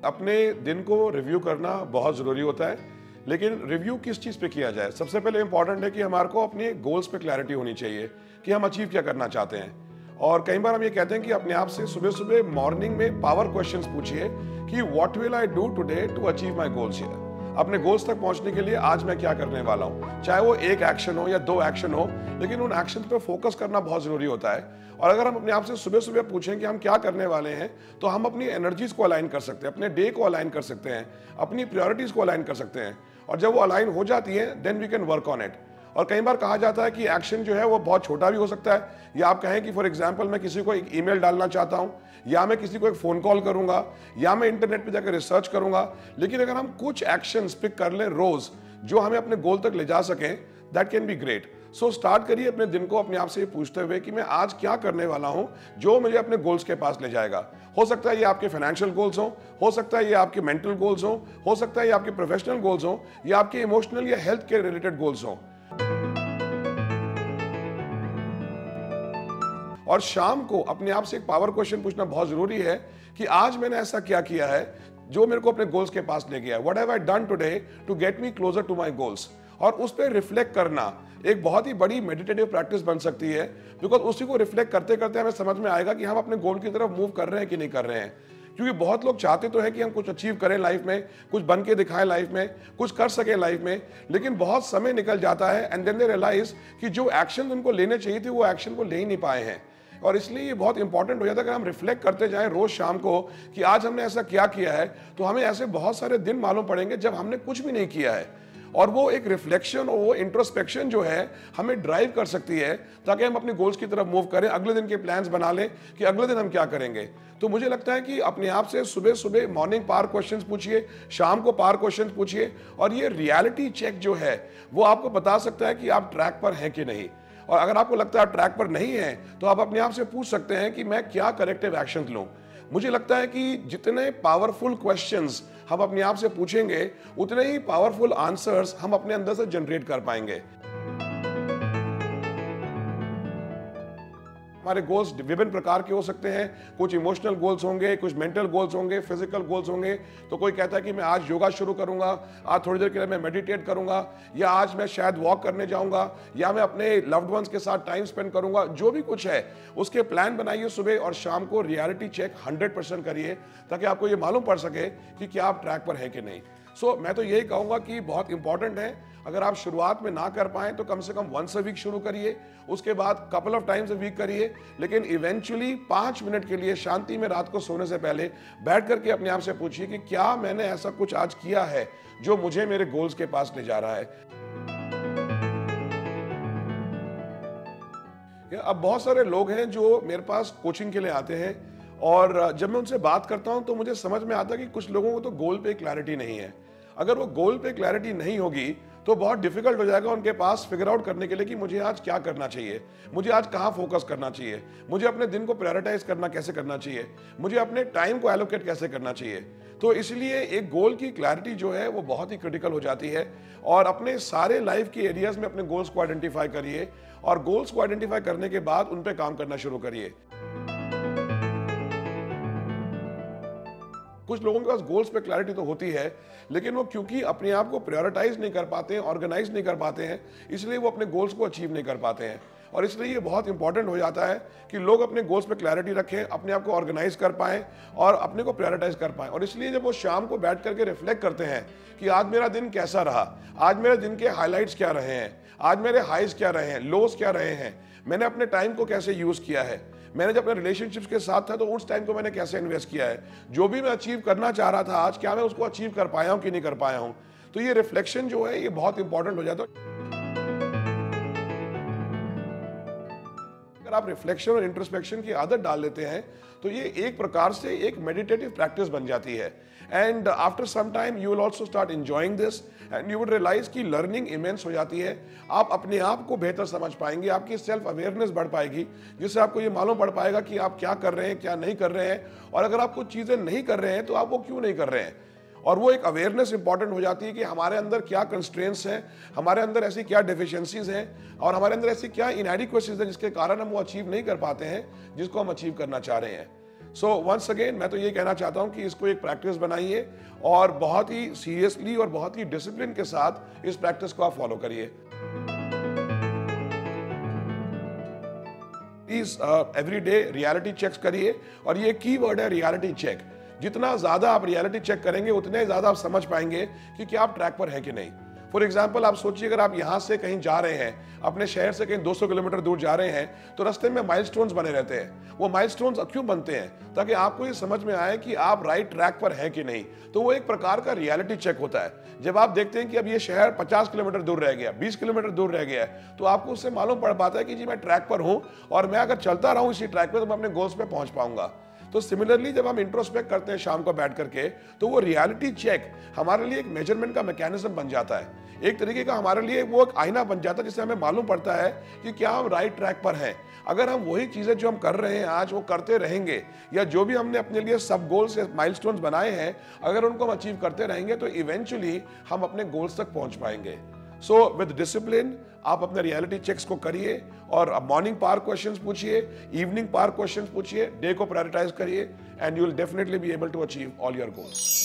अपने दिन को रिव्यू करना बहुत ज़रूरी होता है, लेकिन रिव्यू किस चीज़ पे किया जाए? सबसे पहले इंपॉर्टेंट है कि हमारे को अपने गोल्स पे क्लैरिटी होनी चाहिए कि हम अचीव क्या करना चाहते हैं। और कई बार हम ये कहते हैं कि अपने आप से सुबह-सुबह मॉर्निंग में पावर क्वेश्चंस पूछिए कि what will I do today to achieve my goals here? अपने गोल्स तक पहुंचने के लिए आज मैं क्या करने वाला हूं? चाहे वो एक एक्शन हो या दो एक्शन हो, लेकिन उन एक्शन पे फोकस करना बहुत जरूरी होता है। और अगर हम अपने आप से सुबह-सुबह पूछें कि हम क्या करने वाले हैं, तो हम अपनी एनर्जीज को अलाइन कर सकते हैं, अपने डे को अलाइन कर सकते हैं, अपनी प्रायोरिटीज को अलाइन कर सकते हैं। और जब वो अलाइन हो जाती है, then we can work on it. और कई बार कहा जाता है कि एक्शन जो है वो बहुत छोटा भी हो सकता है, या आप कहें कि फॉर एग्जांपल मैं किसी को एक ईमेल डालना चाहता हूं, या मैं किसी को एक फोन कॉल करूंगा, या मैं इंटरनेट पे जाकर रिसर्च करूंगा। लेकिन अगर हम कुछ एक्शंस पिक कर लें रोज जो हमें अपने गोल तक ले जा सकें, that can be great. So start करिए अपने दिन को अपने आप से पूछते हुए कि मैं आज क्या करने वाला हूं जो मुझे अपने गोल्स के पास ले जाएगा। हो सकता है ये आपके फाइनेंशियल गोल्स हो सकता है ये आपके मेंटल गोल्स हो सकता है ये आपके प्रोफेशनल गोल्स हो, या आपके इमोशनल या हेल्थ के रिलेटेड गोल्स हो। और शाम को अपने आप से एक पावर क्वेश्चन पूछना बहुत जरूरी है कि आज मैंने ऐसा क्या किया है जो मेरे को अपने गोल्स के पास ले गया है। What have I done today to get me closer to my goals? और उस पर रिफ्लेक्ट करना एक बहुत ही बड़ी मेडिटेटिव प्रैक्टिस बन सकती है, बिकॉज उसी को रिफ्लेक्ट करते करते हमें समझ में आएगा कि हम अपने गोल की तरफ मूव कर रहे हैं कि नहीं कर रहे हैं। क्योंकि बहुत लोग चाहते तो हैं कि हम कुछ अचीव करें लाइफ में, कुछ बन के दिखाएं लाइफ में, कुछ कर सकें लाइफ में, लेकिन बहुत समय निकल जाता है एंड देन दे रियलाइज कि जो एक्शन उनको लेने चाहिए थे वो एक्शन को ले ही नहीं पाए हैं। और इसलिए ये बहुत इंपॉर्टेंट हो जाता है कि हम रिफ्लेक्ट करते जाएं रोज शाम को कि आज हमने ऐसा क्या किया है। तो हमें ऐसे बहुत सारे दिन मालूम पड़ेंगे जब हमने कुछ भी नहीं किया है, और वो एक रिफ्लेक्शन और वो इंट्रोस्पेक्शन जो है हमें ड्राइव कर सकती है ताकि हम अपने गोल्स की तरफ मूव करें, अगले दिन के प्लान्स बना लें कि अगले दिन हम क्या करेंगे। तो मुझे लगता है कि अपने आप से सुबह सुबह मॉर्निंग पावर क्वेश्चंस पूछिए, शाम को पावर क्वेश्चंस पूछिए, और ये रियलिटी चेक जो है वो आपको बता सकता है कि आप ट्रैक पर हैं कि नहीं। और अगर आपको लगता है आप ट्रैक पर नहीं है, तो आप अपने आप से पूछ सकते हैं कि मैं क्या करेक्टिव एक्शन लूं। मुझे लगता है कि जितने पावरफुल क्वेश्चंस हम अपने आप से पूछेंगे, उतने ही पावरफुल आंसर्स हम अपने अंदर से जनरेट कर पाएंगे। हमारे गोल्स विभिन्न प्रकार के हो सकते हैं। कुछ इमोशनल गोल्स होंगे, कुछ मेंटल गोल्स होंगे, फिजिकल गोल्स होंगे। तो कोई कहता है कि मैं आज योगा शुरू करूंगा, आज थोड़ी देर के लिए मैं मेडिटेट करूंगा, या आज मैं शायद वॉक करने जाऊंगा, या मैं अपने लव्ड वंस के साथ टाइम स्पेंड करूंगा। जो भी कुछ है उसके प्लान बनाइए सुबह और शाम को, रियलिटी चेक 100% करिए ताकि आपको ये मालूम पड़ सके कि क्या आप ट्रैक पर है कि नहीं। सो मैं तो यही कहूंगा कि बहुत इंपॉर्टेंट है, अगर आप शुरुआत में ना कर पाएं तो कम से कम वंस अ वीक शुरू करिए, उसके बाद couple of times a week करिए, लेकिन इवेंचुअली 5 मिनट के लिए शांति में रात को सोने से पहले बैठ करके अपने आप से पूछिए कि क्या मैंने ऐसा कुछ आज किया है जो मुझे मेरे गोल्स के पास ले जा रहा है। अब बहुत सारे लोग हैं जो मेरे पास कोचिंग के लिए आते हैं, और जब मैं उनसे बात करता हूं तो मुझे समझ में आता है कि कुछ लोगों को तो गोल पे क्लैरिटी नहीं है। अगर वो गोल पे क्लैरिटी नहीं होगी तो बहुत डिफिकल्ट हो जाएगा उनके पास फिगर आउट करने के लिए कि मुझे आज क्या करना चाहिए, मुझे आज कहाँ फोकस करना चाहिए, मुझे अपने दिन को प्रायोरिटाइज करना कैसे करना चाहिए, मुझे अपने टाइम को एलोकेट कैसे करना चाहिए। तो इसलिए एक गोल की क्लैरिटी जो है वो बहुत ही क्रिटिकल हो जाती है। और अपने सारे लाइफ के एरियाज में अपने गोल्स को आइडेंटिफाई करिए, और गोल्स को आइडेंटिफाई करने के बाद उन पर काम करना शुरू करिए। कुछ लोगों के पास गोल्स पे क्लैरिटी तो होती है, लेकिन वो क्योंकि अपने आप को प्रायोरिटाइज नहीं कर पाते हैं, ऑर्गेनाइज नहीं कर पाते हैं, इसलिए वो अपने गोल्स को अचीव नहीं कर पाते हैं। और इसलिए ये बहुत इंपॉर्टेंट हो जाता है कि लोग अपने गोल्स पे क्लैरिटी रखें, अपने आप को ऑर्गेनाइज कर पाएं और अपने को प्रायोरिटाइज कर पाएं। और इसलिए जब वो शाम को बैठ करके रिफ्लेक्ट करते हैं कि आज मेरा दिन कैसा रहा, आज मेरे दिन के हाईलाइट्स क्या रहे हैं, आज मेरे हाइज क्या रहे हैं, लोस क्या रहे हैं, मैंने अपने टाइम को कैसे यूज किया है, मैंने जब अपने रिलेशनशिप्स के साथ था तो उस टाइम को मैंने कैसे इन्वेस्ट किया है, जो भी मैं अचीव करना चाह रहा था आज क्या मैं उसको अचीव कर पाया हूं कि नहीं कर पाया हूं। तो ये रिफ्लेक्शन जो है ये बहुत इंपॉर्टेंट हो जाता है। अगर आप रिफ्लेक्शन और इंट्रोस्पेक्शन की आदत डाल लेते हैं तो ये एक प्रकार से एक मेडिटेटिव प्रैक्टिस बन जाती है। And after some time you will also start enjoying this and you would realize की लर्निंग इमेंस हो जाती है। आप अपने आप को बेहतर समझ पाएंगे, आपकी सेल्फ अवेयरनेस बढ़ पाएगी, जिससे आपको ये मालूम पड़ पाएगा कि आप क्या कर रहे हैं, क्या नहीं कर रहे हैं, और अगर आप कुछ चीजें नहीं कर रहे हैं तो आप वो क्यों नहीं कर रहे हैं। और वो एक अवेयरनेस इंपॉर्टेंट हो जाती है कि हमारे अंदर क्या कंस्ट्रेंट्स हैं, हमारे अंदर ऐसी क्या डेफिशिएंसीज हैं, और हमारे अंदर ऐसी क्या इनएडिक्वेसीज हैं जिसके कारण हम वो अचीव नहीं कर पाते हैं जिसको हम अचीव करना चाह रहे हैं। सो वंस अगेन मैं तो ये कहना चाहता हूं कि इसको एक प्रैक्टिस बनाइए और बहुत ही सीरियसली और बहुत ही डिसिप्लिन के साथ इस प्रैक्टिस को आप फॉलो करिए। प्लीज एवरीडे रियलिटी चेक्स करिए, और ये की वर्ड है रियलिटी चेक। जितना ज्यादा आप रियलिटी चेक करेंगे उतने ज्यादा आप समझ पाएंगे कि क्या आप ट्रैक पर हैं कि नहीं। फॉर एग्जाम्पल आप सोचिए, अगर आप यहां से कहीं जा रहे हैं, अपने शहर से कहीं 200 किलोमीटर दूर जा रहे हैं, तो रास्ते में माइलस्टोन्स बने रहते हैं। वो माइलस्टोन्स क्यों बनते हैं? ताकि आपको ये समझ में आए कि आप राइट ट्रैक पर हैं कि नहीं। तो वो एक प्रकार का रियलिटी चेक होता है। जब आप देखते हैं कि अब ये शहर 50 किलोमीटर दूर रह गया, 20 किलोमीटर दूर रह गया है, तो आपको उससे मालूम पड़ पाता है कि जी मैं ट्रैक पर हूं, और मैं अगर चलता रहूं इसी ट्रैक पर तो मैं अपने गोल्स पे पहुंच पाऊंगा। तो सिमिलरली जब हम इंट्रोस्पेक्ट करते हैं शाम को बैठ करके, तो वो रियलिटी चेक हमारे लिए एक मेजरमेंट का मैकेनिज्म बन जाता है। एक तरीके का हमारे लिए वो एक आईना बन जाता है, जिससे हमें मालूम पड़ता है कि क्या हम राइट ट्रैक पर हैं। अगर हम वही चीजें जो हम कर रहे हैं आज वो करते रहेंगे, या जो भी हमने अपने लिए सब गोल्स या माइलस्टोन्स बनाए हैं, अगर उनको हम अचीव करते रहेंगे, तो इवेंचुअली हम अपने गोल्स तक पहुंच पाएंगे। सो विद डिसिप्लिन आप अपने रियलिटी चेक्स को करिए, और मॉर्निंग पावर क्वेश्चंस पूछिए, इवनिंग पावर क्वेश्चंस पूछिए, डे को प्रायोरिटाइज करिए, and you will definitely be able to achieve all your goals.